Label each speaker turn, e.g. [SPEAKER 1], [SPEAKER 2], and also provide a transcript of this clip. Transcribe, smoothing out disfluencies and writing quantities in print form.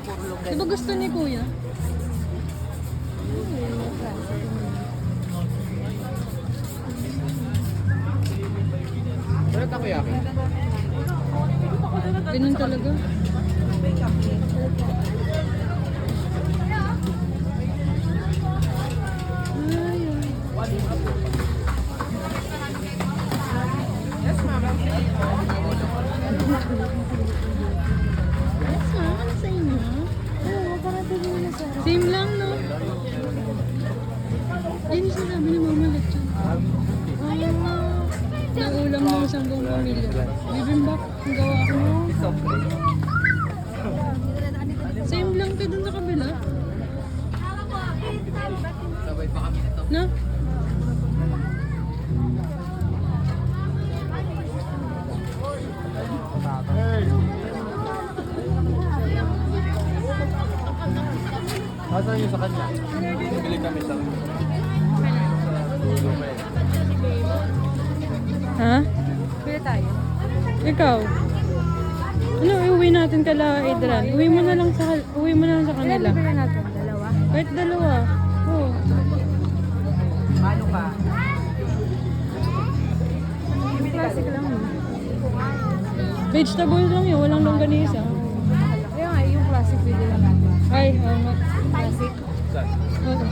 [SPEAKER 1] puro longgan.
[SPEAKER 2] Diba gusto ni Kuya?
[SPEAKER 3] Wala takoyaki.
[SPEAKER 2] Ganun talaga. Ay,
[SPEAKER 1] Yes, ma'am.
[SPEAKER 2] yes, ma. Ano sa inyo? Oo, parating mo na sa... Same lang, no? Yan yung sinabi ni Mama Lechon. Naulam ng isang buong pamilya. Bibimbap, ang gawa ko. Same lang kayo dun sa kabila.
[SPEAKER 3] Sabay pa kami nito.
[SPEAKER 2] No?
[SPEAKER 3] Nasaan yung sa kanya? Bibili kami sa
[SPEAKER 2] Ha?
[SPEAKER 1] Pila tayo.
[SPEAKER 2] Ikaw? Ano, iuwi natin kala Adrian? Uwi mo na lang sa kanila.
[SPEAKER 1] Pila natin? Dalawa?
[SPEAKER 2] Kahit dalawa. Oo.
[SPEAKER 1] Paano ka?
[SPEAKER 2] Classic lang. Vegetables lang yun, walang longganisa.
[SPEAKER 1] Kaya nga, yung classic pili lang natin.
[SPEAKER 2] Ay, oo nga.
[SPEAKER 1] Classic?
[SPEAKER 2] Oo.